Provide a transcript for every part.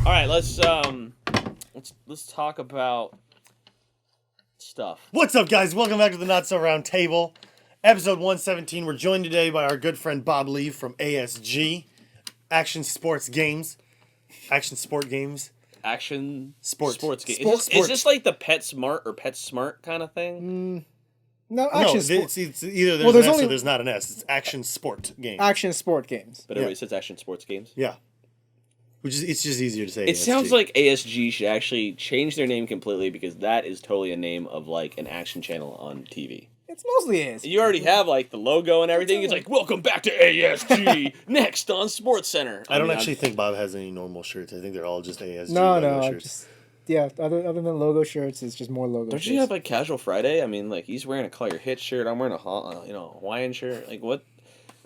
All right, let's talk about stuff. What's up, guys? Welcome back to the Not So Round Table, episode 117. We're joined today by our good friend Bob Lee from ASG, Action Sport Games. Action Sports Games. Is this like the PetSmart or PetSmart kind of thing? No, it's either there's an S or there's not an S. It's Action Sport Games. Action Sport Games. But everybody says Action Sports Games. Yeah. It's just easier to say. It ASG. sounds like ASG should actually change their name completely because that is totally a name of like an action channel on TV. It's mostly ASG. You already have like the logo and everything. It's like, welcome back to ASG, next on Sports Center. I don't actually think Bob has any normal shirts. I think they're all just ASG No, shirts. Other than logo shirts, it's just more logo Don't shirts. you have like Casual Friday? I mean, like he's wearing a Call Your Hit shirt. I'm wearing a Hawaiian shirt. Like what?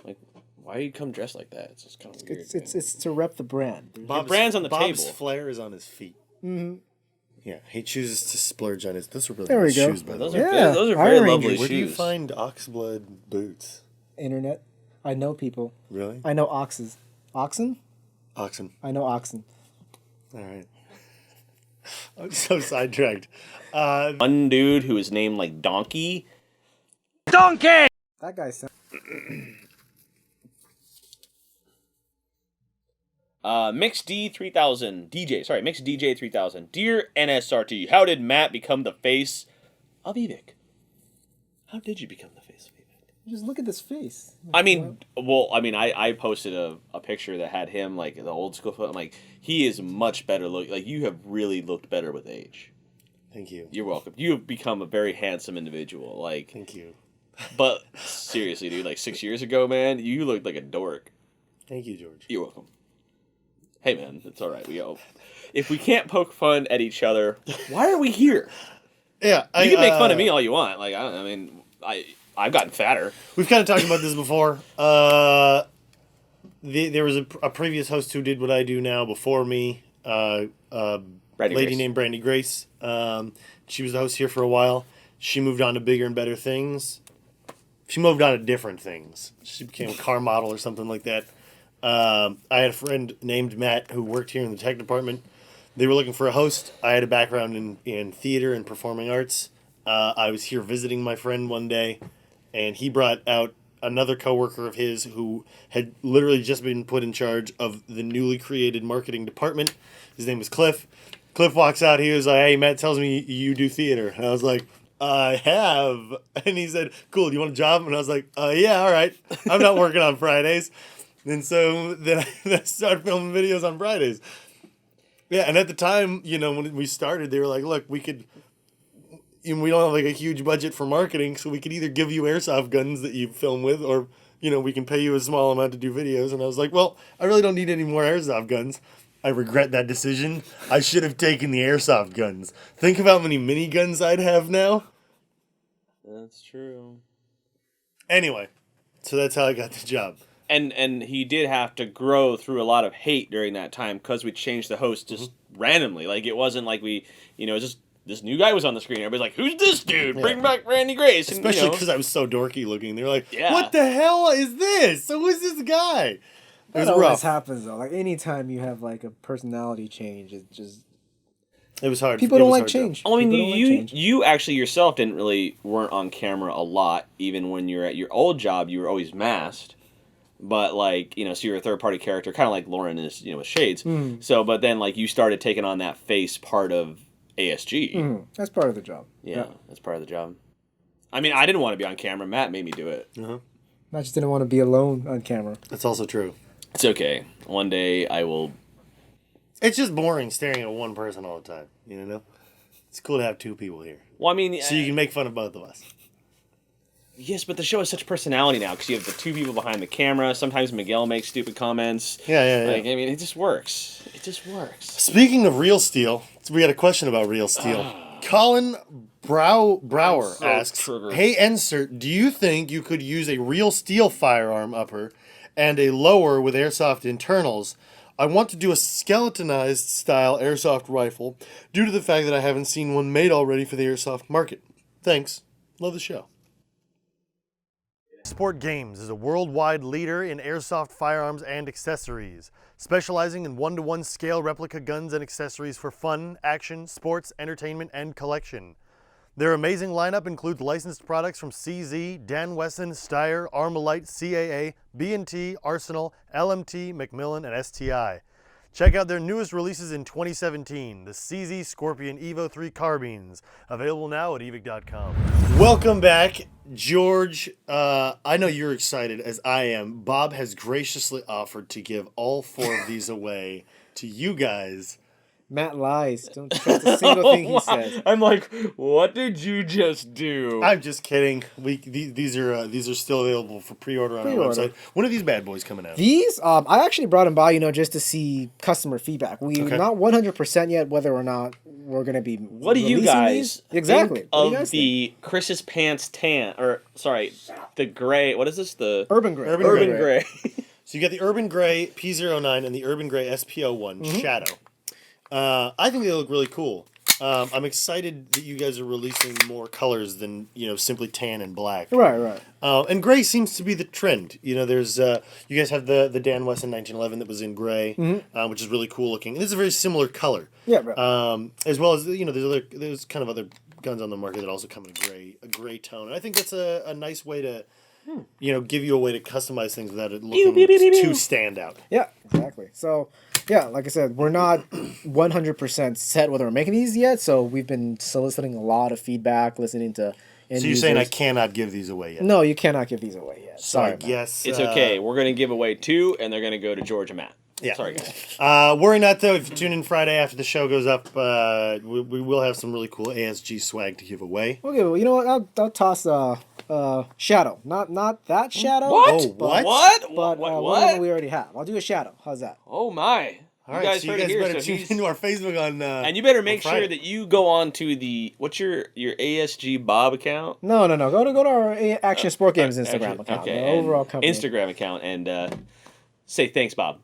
Like why do you come dressed like that? It's just kind of weird. It's to rep the brand. The brand's on the table. Bob's flair is on his feet. Mm-hmm. Yeah, he chooses to splurge on his. Those are really there nice we go. shoes, by the Those way. are very lovely shoes. Where do you find oxblood boots? Internet. I know people. Really? I know oxes. Oxen? Oxen. I know oxen. All right. I'm so sidetracked. One dude who is named like Donkey. That guy sounds... Mix DJ 3000. Dear NSRT, how did Matt become the face of Evike? How did you become the face of Evike? Just look at this face. I posted a picture that had him like the old school photo. I'm like, he is much better look. Like you have really looked better with age. Thank you. You're welcome. You have become a very handsome individual. Like, thank you. But seriously, dude, like 6 years ago, man, you looked like a dork. Thank you, George. You're welcome. Hey, man, it's all right. If we can't poke fun at each other, why are we here? Yeah, you can make fun of me all you want. Like, I've gotten fatter. We've kind of talked about this before. There was a previous host who did what I do now before me. Lady named Brandy Grace. She was the host here for a while. She moved on to bigger and better things. She moved on to different things. She became a car model or something like that. I had a friend named Matt who worked here in the tech department. They were looking for a host. I had a background in theater and performing arts. I was here visiting my friend one day, and he brought out another coworker of his who had literally just been put in charge of the newly created marketing department. His name was Cliff. Cliff walks out. He was like, "Hey, Matt tells me you do theater." And I was like, "I have." And he said, "Cool, do you want a job?" And I was like, "Yeah, all right. I'm not working on Fridays." And so then I started filming videos on Fridays. Yeah, and at the time, when we started, they were like, look, we don't have like a huge budget for marketing, so we could either give you airsoft guns that you film with, or, we can pay you a small amount to do videos. And I was like, well, I really don't need any more airsoft guns. I regret that decision. I should have taken the airsoft guns. Think of how many miniguns I'd have now. That's true. Anyway, so that's how I got the job. And he did have to grow through a lot of hate during that time because we changed the host just randomly. Like, it wasn't like just this new guy was on the screen. Everybody's like, who's this dude? Bring back Randy Grace. And, especially because I was so dorky looking. They were like, yeah. What the hell is this? So who's this guy? It was rough. rough. Happens, though. Like, anytime you have, like, a personality change, it was hard. People don't like change. I mean, you actually yourself weren't on camera a lot. Even when you're at your old job, you were always masked. But, like, so you're a third-party character, kind of like Lauren is, with Shades. Mm-hmm. So, but then, like, you started taking on that face part of ASG. Mm-hmm. That's part of the job. Yeah, that's part of the job. I mean, I didn't want to be on camera. Matt made me do it. Uh-huh. I just didn't want to be alone on camera. That's also true. It's okay. One day I will... It's just boring staring at one person all the time, It's cool to have two people here. Well, I mean... So you can make fun of both of us. Yes, but the show has such personality now because you have the two people behind the camera. Sometimes Miguel makes stupid comments. Yeah. Like, I mean, it just works. It just works. Speaking of real steel, we got a question about real steel. Colin Brower asks, Hey, NSRT, do you think you could use a real steel firearm upper and a lower with airsoft internals? I want to do a skeletonized style airsoft rifle due to the fact that I haven't seen one made already for the airsoft market. Thanks. Love the show. Sport Games is a worldwide leader in airsoft firearms and accessories. specializing in 1-to-1 scale replica guns and accessories for fun, action, sports, entertainment, and collection. Their amazing lineup includes licensed products from CZ, Dan Wesson, Steyr, Armalite, CAA, B&T, Arsenal, LMT, Macmillan, and STI. Check out their newest releases in 2017, the CZ Scorpion Evo 3 carbines, available now at Evike.com. Welcome back, George. I know you're excited, as I am. Bob has graciously offered to give all 4 of these away to you guys. Matt lies. Don't trust a single thing he says. I'm like, what did you just do? I'm just kidding. These are still available for pre-order on our website. When are these bad boys coming out? These, I actually brought them by, just to see customer feedback. We're not 100% yet whether or not we're going to be. What do you guys think of the Chris's Pants tan? Or sorry, the gray. What is this? The Urban Gray. Urban Gray. So you got the Urban Gray P09 and the Urban Gray SP01 Shadow. I think they look really cool. I'm excited that you guys are releasing more colors than simply tan and black. Right. And gray seems to be the trend. There's you guys have the Dan Wesson 1911 that was in gray, which is really cool looking. And it's a very similar color. Yeah. Right. As well as there's kind of other guns on the market that also come in a gray tone. And I think that's a nice way to give you a way to customize things without it looking too stand out. Yeah, exactly. So. Yeah, like I said, we're not 100% set whether we're making these yet, so we've been soliciting a lot of feedback, listening to So you're saying I cannot give these away yet? No, you cannot give these away yet. Sorry. Yes. It's okay. We're going to give away 2, and they're going to go to George and Matt. Yeah. Sorry, guys. Worry not, though. If you tune in Friday after the show goes up, we will have some really cool ASG swag to give away. Okay, well, you know what? I'll toss Shadow. Not that Shadow. What? Oh, what? What? But what? one we already have. I'll do a Shadow. How's that? Oh, my. All right, so you guys better tune into our Facebook on and you better make sure that you go on to the what's your ASG Bob account? No. Go to our Action Sport Games Instagram account. Okay, the overall company Instagram account, and say thanks, Bob.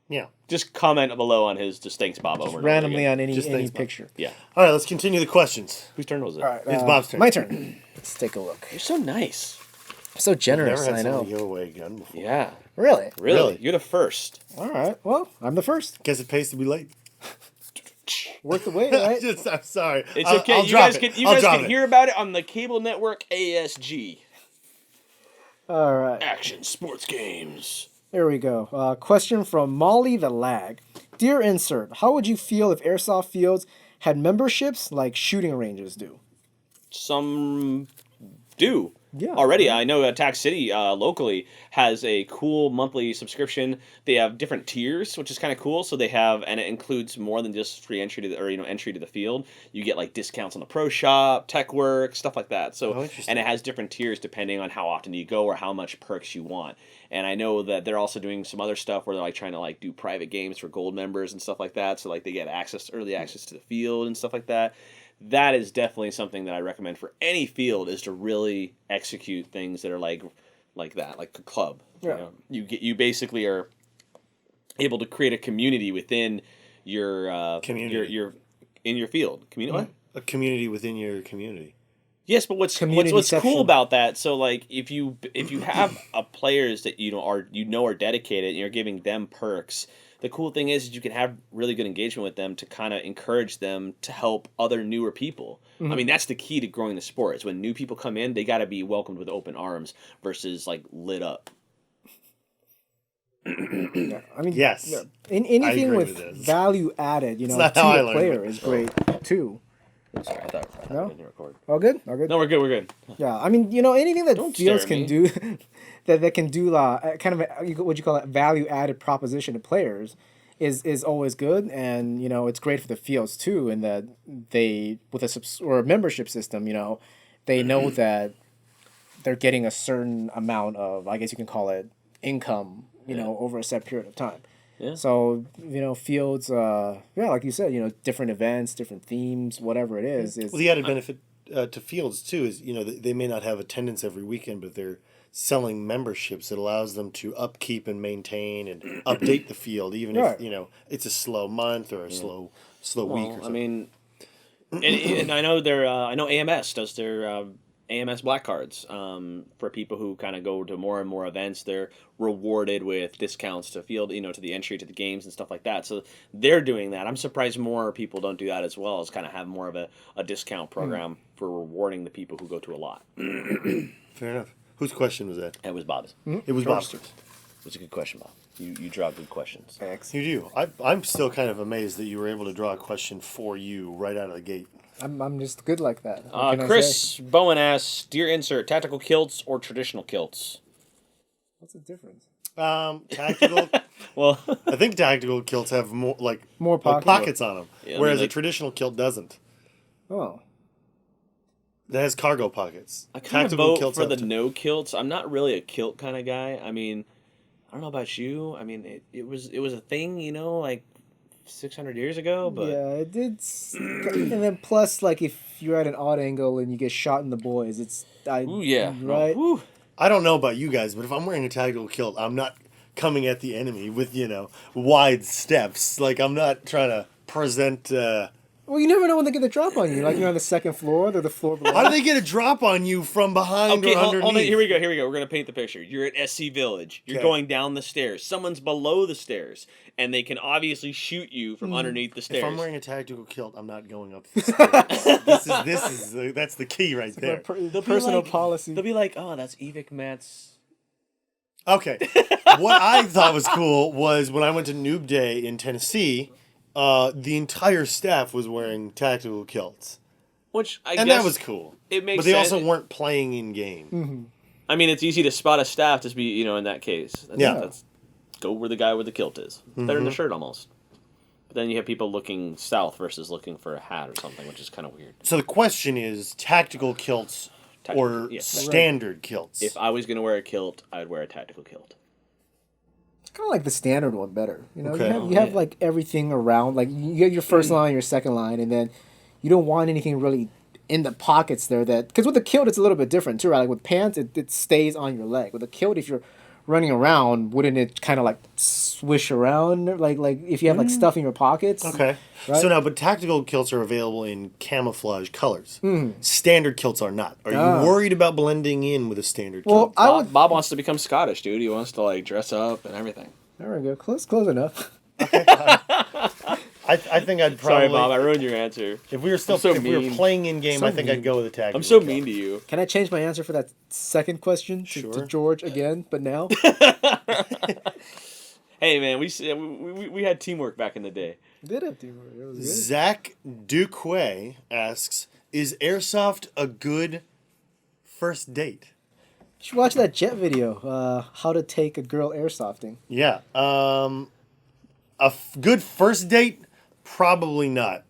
Yeah. Just comment below on his just thanks, Bob. Just over randomly and on any thanks, picture. Bob. Yeah. All right, let's continue the questions. Whose turn was it? All right, it's Bob's turn. My turn. Let's take a look. You're so nice. So generous, I've never I had know. someone give away a gun before. Yeah. Really? Really? You're the first. All right. Well, I'm the first. Guess it pays to be late. Worth the wait, right? I'm sorry. It's okay. I'll You drop guys it. can hear about it on the cable network ASG. All right. Action Sports Games. There we go. Question from Molly the Lag. Dear Insert, how would you feel if airsoft fields had memberships like shooting ranges do? Some do. Yeah. Already, I know Attack City locally has a cool monthly subscription. They have different tiers, which is kind of cool. So they have, and it includes more than just free entry to entry to the field. You get like discounts on the pro shop, tech work, stuff like that. So and it has different tiers depending on how often you go or how much perks you want. And I know that they're also doing some other stuff where they're like trying to like do private games for gold members and stuff like that. So like they get early access to the field and stuff like that. That is definitely something that I recommend for any field, is to really execute things that are like that, like a club. Yeah. You basically are able to create a community within your community. your in your field. What? A community within your community. Yes, but what's cool about that? So like if you have players that are dedicated and you're giving them perks. The cool thing is you can have really good engagement with them to kind of encourage them to help other newer people. Mm-hmm. I mean, that's the key to growing the sport. Is when new people come in, they got to be welcomed with open arms versus like lit up. Yeah, I mean, yes. Anything with value added, to the player is great too. Sorry, I thought no? I didn't record. All good? All good? No, we're good. We're good. Yeah, I mean, anything that Don't fields stare can at do, that can do kind of what you call a value added proposition to players, is always good, and it's great for the fields too, in that they with a membership system, they know that they're getting a certain amount of, I guess you can call it, income, over a set period of time. Yeah. So, fields, like you said, different events, different themes, whatever it is. Well, the added benefit to fields, too, is, they may not have attendance every weekend, but they're selling memberships that allows them to upkeep and maintain and update the field, even if, it's a slow month or a slow week or something. I mean, and I know I know AMS does their AMS black cards. For people who kind of go to more and more events, they're rewarded with discounts to field, to the entry to the games and stuff like that. So they're doing that. I'm surprised more people don't do that as well, as kind of have more of a discount program for rewarding the people who go to a lot. Fair enough. Whose question was that? It was Bob's. It was Bob's. It was a good question, Bob. You draw good questions. Thanks. You do. I'm still kind of amazed that you were able to draw a question for you right out of the gate. I'm just good like that. What can I Chris say? Bowen asks, dear insert, tactical kilts or traditional kilts? What's the difference? Tactical. Well, I think tactical kilts have more pockets on them, Yeah, whereas a traditional kilt doesn't. Oh. It has cargo pockets. I kind of vote for the no kilts. I'm not really a kilt kind of guy. I mean, I don't know about you. I mean, it was a thing, like 600 years ago, but yeah, it did. And then plus, like, if you're at an odd angle and you get shot in the boys, ooh, yeah, right. Ooh. I don't know about you guys, but if I'm wearing a tactical kilt, I'm not coming at the enemy with wide steps. Like, I'm not trying to present. Well, you never know when they get the drop on you. Like, you're on the second floor, they're the floor below. How do they get a drop on you from behind or underneath? Hold on. Here we go. We're going to paint the picture. You're at SC Village. You're going down the stairs. Someone's below the stairs, and they can obviously shoot you from underneath the stairs. If I'm wearing a tactical kilt, I'm not going up the stairs. this is that's the key right there. Personal policy. They'll be like, oh, that's Evike Matt's. Okay. What I thought was cool was when I went to Noob Day in Tennessee, the entire staff was wearing tactical kilts. Which I guess... And that was cool. It makes sense. But they sense. also weren't playing in game. Mm-hmm. I mean, it's easy to spot a staff to be, in that case. That's go where the guy with the kilt is. It's better than the shirt, almost. But then you have people looking south versus looking for a hat or something, which is kind of weird. So the question is, tactical kilts or standard kilts? If I was going to wear a kilt, I'd wear a tactical kilt. Kind of like the standard one better. Okay. You have like everything around. Like, you get your first line, your second line, and then you don't want anything really in the pockets there. Because with the kilt, it's a little bit different too, right? Like with pants, it stays on your leg. With a kilt, if you're running around, wouldn't it kind of like swish around? Like if you have like stuff in your pockets. Okay. Right? So now, but tactical kilts are available in camouflage colors. Standard kilts are not. Are you worried about blending in with a standard kilt? Bob wants to become Scottish, dude. He wants to like dress up and everything. There we go. Close enough. Okay, I think I'd probably. Sorry, Bob. I ruined your answer. If we were playing in game, I think I'd go with a tactical. I'm so kilt. mean to you. Can I change my answer for that second question to George again? But now. Hey man, we had teamwork back in the day. We did have teamwork. It was good. Zach Duque asks, "Is Airsoft a good first date?" You should watch that Jet video. How to take a girl airsofting. Yeah. Good first date? Probably not.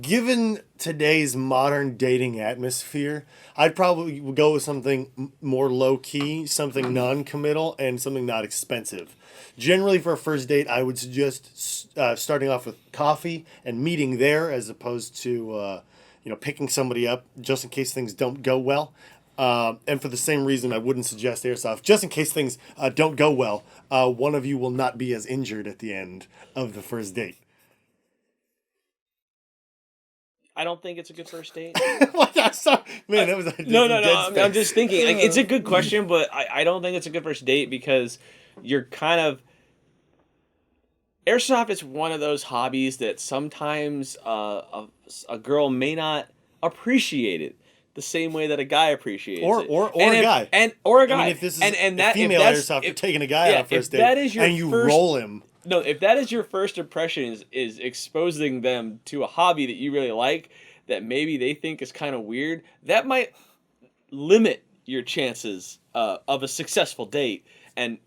Given today's modern dating atmosphere, I'd probably go with something more low-key, something non-committal, and something not expensive. Generally, for a first date, I would suggest starting off with coffee and meeting there as opposed to picking somebody up just in case things don't go well. And for the same reason, I wouldn't suggest Airsoft. Just in case things don't go well, one of you will not be as injured at the end of the first date. I don't think it's a good first date. What? Man, that was no. I'm just thinking. Like, it's a good question, but I don't think it's a good first date because you're kind of... Airsoft is one of those hobbies that sometimes a girl may not appreciate it the same way that a guy appreciates it. Or a guy. Or a guy. I mean, if this is a female Airsoft, taking a guy on a first date and you roll him. No, if that is your first impression, is exposing them to a hobby that you really like, that maybe they think is kind of weird, that might limit your chances of a successful date and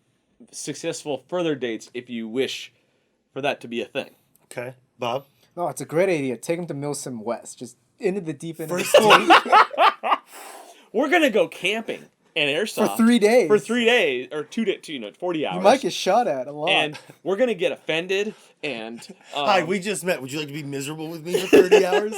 successful further dates if you wish for that to be a thing. Okay. Bob? Oh, it's a great idea. Take them to Milsom West. Just into the deep end First of the state. We're going to go camping and Airsoft. For 3 days. For 3 days, or 40 hours. You might get shot at a lot. And we're going to get offended and... Hi, we just met. Would you like to be miserable with me for 30 hours?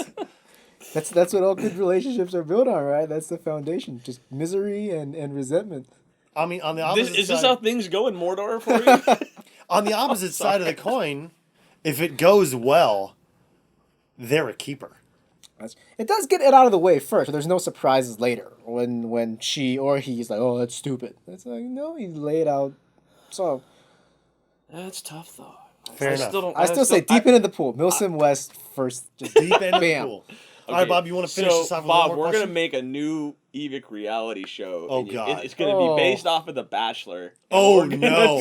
That's what all good relationships are built on, right? That's the foundation. Just misery and resentment. I mean, on the opposite side... Is this how things go in Mordor for you? On the opposite side of the coin, if it goes well, they're a keeper. It does get it out of the way first, so there's no surprises later when she or he's like, oh, that's stupid. It's like, no, he laid out. So That's tough though. Fair enough. I still say deep into the pool. Milsim West first, just Deep end of the bam. pool. All right, Bob, you want to finish this off with Bob, one more we're question? gonna make a new Evike reality show. Oh, and God. It's gonna be based off of The Bachelor. Oh no,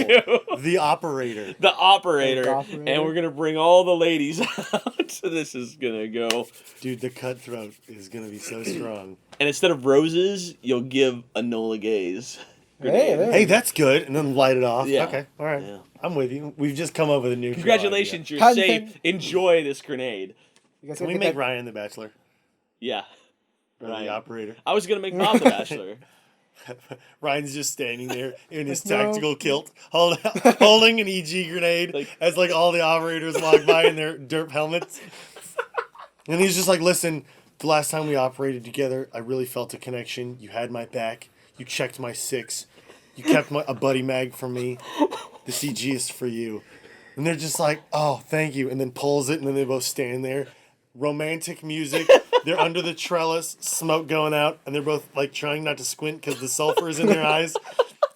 the operator. The operator, The operator. and we're gonna bring all the ladies out. So this is gonna go. Dude, the cutthroat is gonna be so strong. And instead of roses, you'll give Enola Gaze. Hey, that's good. And then light it off. Yeah. Okay, all right. Yeah. I'm with you. We've just come up with a new. Congratulations, you're Hadn't safe. Enjoy this grenade. Can we make Ryan the Bachelor? Yeah. Or the operator? I was gonna make Bob the Bachelor. Ryan's just standing there in his tactical kilt, holding an EG grenade as like all the operators walk by in their derp helmets. And he's just like, listen, the last time we operated together, I really felt a connection. You had my back. You checked my 6. You kept a buddy mag for me. The CG is for you. And they're just like, oh, thank you. And then pulls it, and then they both stand there. Romantic music. They're under the trellis, smoke going out, and they're both like trying not to squint because the sulfur is in their eyes.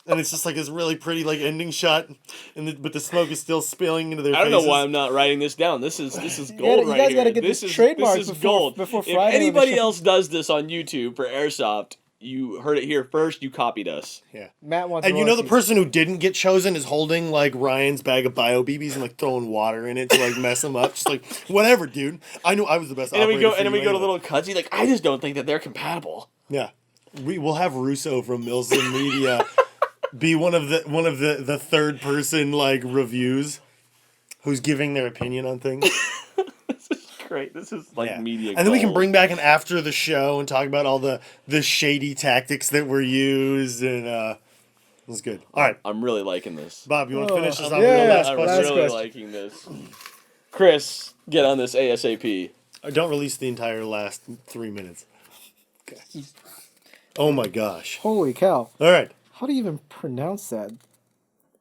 And it's just like this really pretty like ending shot, but the smoke is still spilling into their faces. I don't know why I'm not writing this down. This is gold right here. You guys gotta get this trademark this is before gold. Friday. If anybody else does this on YouTube for Airsoft, you heard it here first. You copied us. Yeah. Matt wants. And you know the person who didn't get chosen is holding like Ryan's bag of bio BBs and like throwing water in it to like mess him up. Just like whatever, dude. I knew I was the best. And then we go. operator And then for we you go to anyway. little Cudsy. Like I just don't think that they're compatible. Yeah, we'll have Russo from Milsim Media be one of the third person like reviews, who's giving their opinion on things. This is great. This is like media. And then we can gold. bring back an after the show and talk about all the shady tactics that were used, and it was good. All right, I'm really liking this. Bob, you want to finish this off yeah, with the last I'm question? really question. liking this. Chris, get on this ASAP. Don't release the entire last 3 minutes. Okay. Oh my gosh! Holy cow! All right, How do you even pronounce that?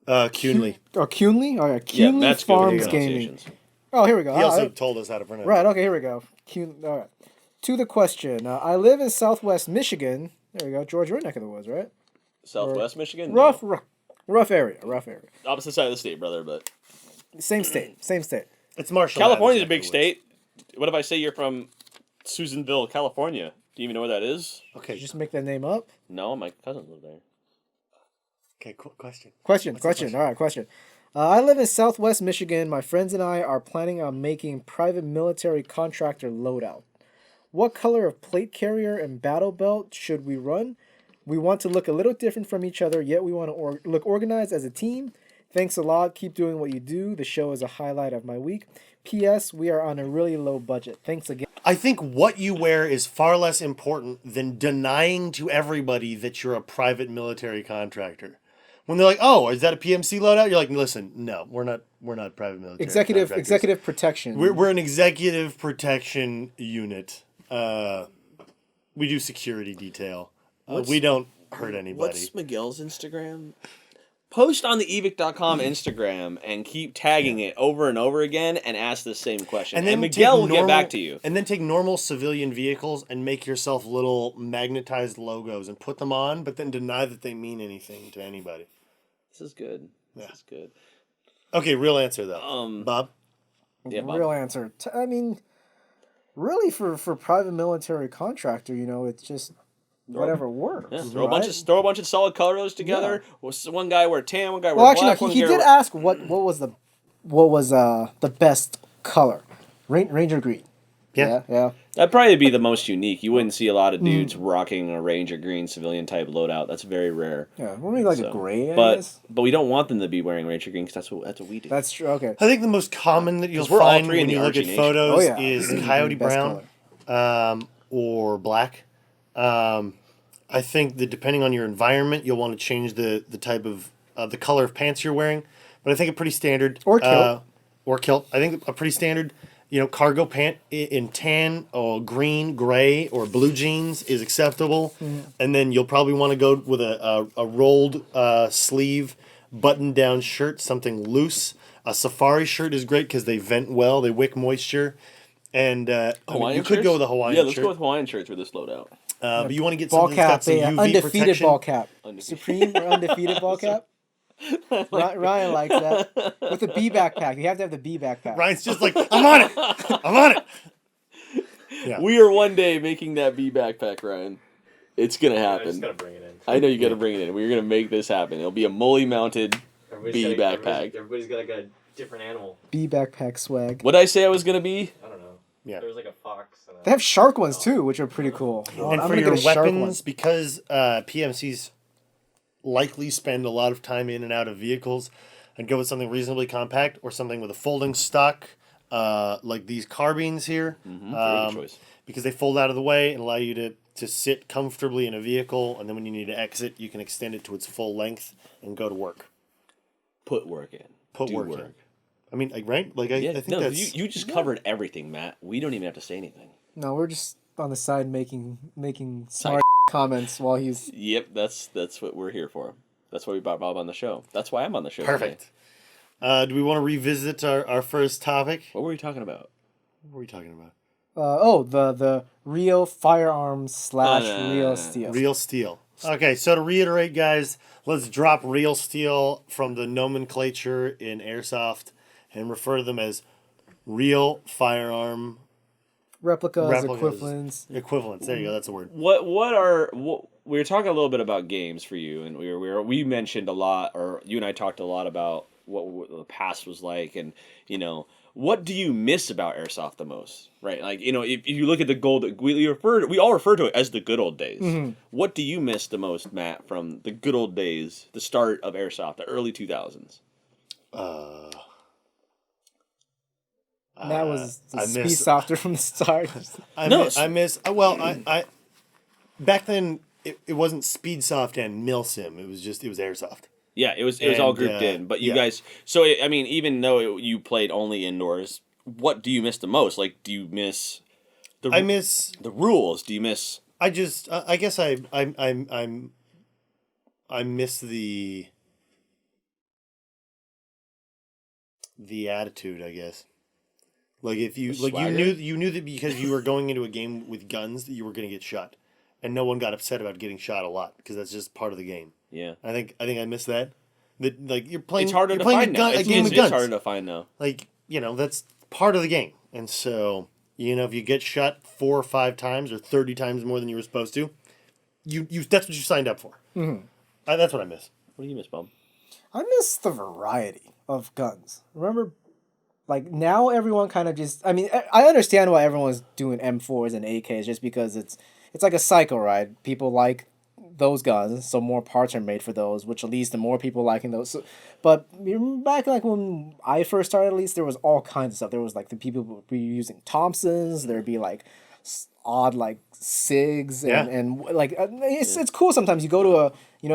Cunley. Oh, Cunley. Oh yeah, Yeah, Cunley Matt's good with Farms Gaming. pronunciations. Oh, here we go. He also Alright. told us how to pronounce. Right. Okay. Here we go. All right. To the question. I live in Southwest Michigan. There we go. George, your neck of the woods, right? Southwest Michigan. Rough, No. rough area. Rough area. Opposite side of the state, brother. But Same state. Same state. It's Marshall. California's a Mathers, big neck of the woods. state. What if I say you're from Susanville, California? Do you even know where that is? Okay. Did you just make that name up? No, my cousins live there. Okay. Question. Question. All right. Question. I live in Southwest Michigan. My friends and I are planning on making private military contractor loadout. What color of plate carrier and battle belt should we run? We want to look a little different from each other, yet we want to look organized as a team. Thanks a lot. Keep doing what you do. The show is a highlight of my week. P.S. We are on a really low budget. Thanks again. I think what you wear is far less important than denying to everybody that you're a private military contractor. When they're like, "Oh, is that a PMC loadout?" You're like, "Listen, no, we're not private military. contractors. Executive protection. We're an executive protection unit. We do security detail. We don't hurt anybody." What's Miguel's Instagram? Post on the Evike.com Instagram and keep tagging it over and over again and ask the same question. And Miguel will get back to you. And then take normal civilian vehicles and make yourself little magnetized logos and put them on, but then deny that they mean anything to anybody. This is good. This is good. Okay, real answer though. Bob? Yeah, Bob. Real answer. I mean, really, for private military contractor, it's just whatever works. Yeah, throw a bunch of solid colors together. One guy wear tan, one guy wear Well, black. actually, no, he did ask what was the best color. Ranger green. Yeah. That'd probably be the most unique. You wouldn't see a lot of dudes rocking a Ranger green civilian type loadout. That's very rare. Yeah, maybe like a gray. But we don't want them to be wearing Ranger green because that's what we do. That's true. Okay. I think the most common that you'll we're all find three in when the you look at Archie photos Nation. Oh, yeah. is coyote Best brown or black. I think that depending on your environment, you'll want to change the type of the color of pants you're wearing. But I think a pretty standard Or kilt. Or kilt. I think a pretty standard, cargo pant in tan or green, gray, or blue jeans is acceptable. And then you'll probably want to go with a rolled sleeve button-down shirt, something loose. A safari shirt is great because they vent well, they wick moisture. And Hawaiian you could go with a Hawaiian shirt. Yeah, let's shirt. go with Hawaiian shirts with this loadout. But you want to get ball something that's got cap, some UV undefeated protection. ball cap. Supreme or undefeated ball cap? Ryan likes that. With the B backpack. You have to have the B backpack. Ryan's just like, I'm on it. I'm on it. Yeah. We are one day making that B backpack, Ryan. It's going to happen. I just got to bring it in. I know you got to bring it in. We're going to make this happen. It'll be a Mully mounted B backpack. Everybody's got a different animal. B backpack swag. What did I say I was going to be? I don't know. Yeah. There was like a fox. They have shark ones too, which are pretty cool. And for your weapons, because PMCs likely spend a lot of time in and out of vehicles, I'd go with something reasonably compact or something with a folding stock, like these carbines here. Very good choice. Because they fold out of the way and allow you to sit comfortably in a vehicle, and then when you need to exit, you can extend it to its full length and go to work. Put work in. Put work in. I mean, like, right? Like, I think that's... You just covered everything, Matt. We don't even have to say anything. No, we're just on the side making smart comments while he's... Yep, that's what we're here for. That's why we brought Bob on the show. That's why I'm on the show. Perfect. Do we want to revisit our first topic? What were we talking about? The real firearms / real steel. Real steel. Okay, so to reiterate, guys, let's drop real steel from the nomenclature in Airsoft and refer to them as real firearm replicas, equivalents. Equivalents. There you go. That's the word. What we were talking a little bit about games for you, and we mentioned a lot, or you and I talked a lot about what the past was like, and what do you miss about Airsoft the most, right? Like, if you look at the gold, we all refer to it as the good old days. Mm-hmm. What do you miss the most, Matt, from the good old days, the start of Airsoft, the early 2000s? That was the speed softer from the start. I back then it wasn't speed soft and milsim. It was Airsoft. Yeah, it was all grouped in. But you guys, so I mean, even though you played only indoors, what do you miss the most? Like, do you miss I miss the rules? Do you miss? I guess I miss the attitude, I guess. Like, if you you knew that because you were going into a game with guns that you were going to get shot, and no one got upset about getting shot a lot because that's just part of the game. Yeah, I think I miss that. That, like, you're playing. It's harder to find now. It's harder to find now. Like, that's part of the game, and so if you get shot 4 or 5 times or 30 times more than you were supposed to, you that's what you signed up for. Mm-hmm. That's what I miss. What do you miss, Bob? I miss the variety of guns. Remember, like, now everyone kind of just... I mean, I understand why everyone's doing M4s and AKs, just because it's like a cycle, right? People like those guns, so more parts are made for those, which leads to more people liking those. So, but back, like, when I first started, at least, there was all kinds of stuff. There was, like, the people would be using Thompsons. There'd be, like, odd, like, SIGs. And like, it's cool sometimes. You go to a... you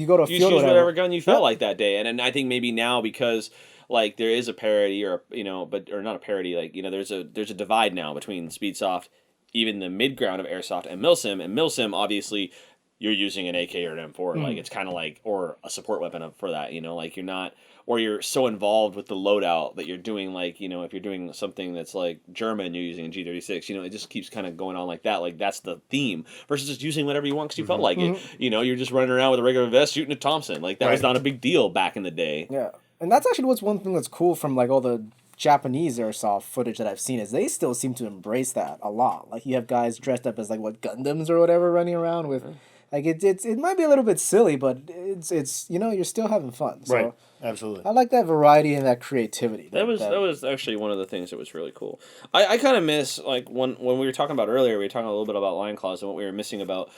go to a field or whatever gun you felt like that day. And I think maybe now, because... like, there is a parity, or not a parity. Like, there's a divide now between Speedsoft, even the mid ground of Airsoft, and Milsim. And Milsim, obviously, you're using an AK or an M4. Like, it's kind of like, or a support weapon for that. Like, you're not, or you're so involved with the loadout that you're doing, like, if you're doing something that's like German, you're using a G36. It just keeps kind of going on like that. Like, that's the theme versus just using whatever you want because you felt like it. You're just running around with a regular vest shooting a Thompson. Like, that was not a big deal back in the day. Yeah. And that's actually what's one thing that's cool from, like, all the Japanese Airsoft footage that I've seen, is they still seem to embrace that a lot. Like, you have guys dressed up as, like, Gundams or whatever running around with... Like, it might be a little bit silly, but it's you're still having fun. So right, absolutely. I like that variety and that creativity. That was actually one of the things that was really cool. I kind of miss, like, when we were talking about earlier, we were talking a little bit about Lion Claws, and what we were missing about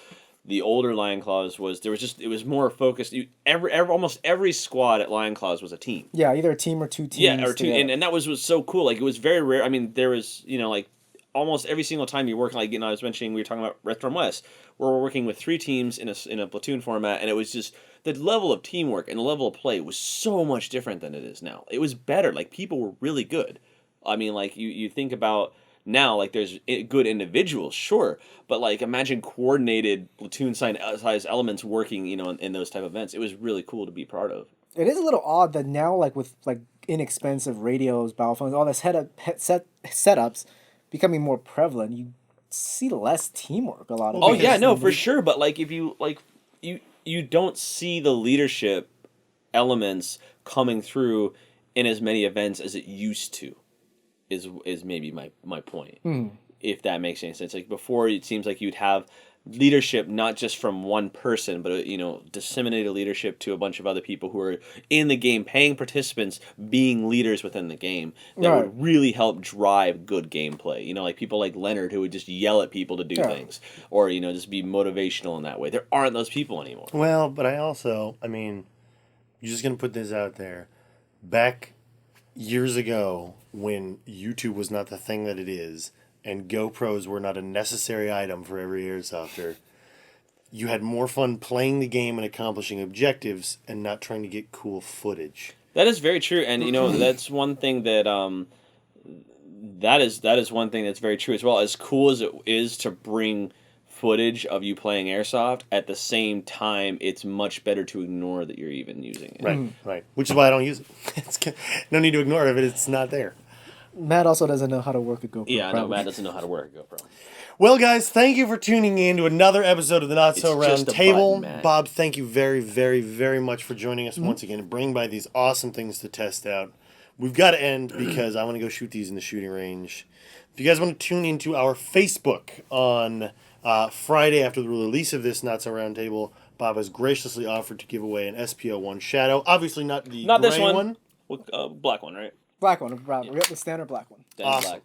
the older Lion Claws was it was more focused. Almost every squad at Lion Claws was a team. Yeah, either a team or two teams. Yeah, or two, and that was so cool. Like, it was very rare. I mean, there was like almost every single time you're working. Like, I was mentioning, we were talking about Red from West, where we're working with 3 teams in a platoon format, and it was just the level of teamwork and the level of play was so much different than it is now. It was better. Like, people were really good. I mean, like, you think about. Now, like, there's good individuals, sure, but, like, imagine coordinated platoon-size elements working, in those type of events. It was really cool to be part of. It is a little odd that now, like, with, like, inexpensive radios, battle phones, all this setups, becoming more prevalent, you see less teamwork a lot of Oh times. yeah, no, for sure. But like, if you like, you don't see the leadership elements coming through in as many events as it used to. Is maybe my point. If that makes any sense. Like before, it seems like you'd have leadership not just from one person, but disseminated leadership to a bunch of other people who are in the game, paying participants, being leaders within the game that would really help drive good gameplay. Like people like Leonard who would just yell at people to do things, or just be motivational in that way. There aren't those people anymore. Well, but I mean, you're just gonna put this out there. Back years ago, when YouTube was not the thing that it is, and GoPros were not a necessary item for every airsofter, you had more fun playing the game and accomplishing objectives and not trying to get cool footage. That is very true, and that's one thing that that is one thing that's very true as well. As cool as it is to bring footage of you playing Airsoft, at the same time, it's much better to ignore that you're even using it. Right. Which is why I don't use it. No need to ignore it if it's not there. Matt also doesn't know how to work a GoPro. Yeah, no, Matt doesn't know how to work a GoPro. Well, guys, thank you for tuning in to another episode of the Not So Round Table. Button, Bob, thank you very, very, very much for joining us once again and bringing by these awesome things to test out. We've got to end because I want to go shoot these in the shooting range. If you guys want to tune into our Facebook on Friday after the release of this Not So Round Table, Bob has graciously offered to give away an SPO1 Shadow. Obviously not the gray this one. Black one, right? Black one, the standard black one. Awesome. Black.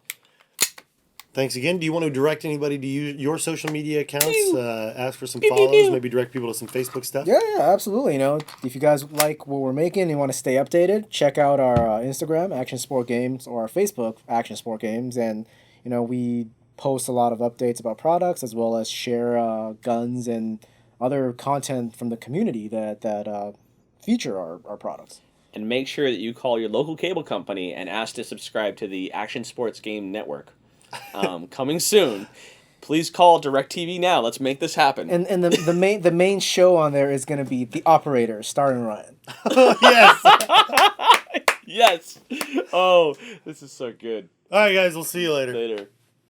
Thanks again. Do you want to direct anybody to your social media accounts? Ask for some follows, maybe direct people to some Facebook stuff? Yeah, absolutely. If you guys like what we're making and you want to stay updated, check out our Instagram, Action Sport Games, or our Facebook, Action Sport Games. And, we post a lot of updates about products as well as share guns and other content from the community that feature our products. And make sure that you call your local cable company and ask to subscribe to the Action Sports Game Network. Coming soon. Please call DirecTV now. Let's make this happen. And the main show on there is going to be The Operator, starring Ryan. Yes. Yes. Oh, this is so good. All right, guys. We'll see you later. Later.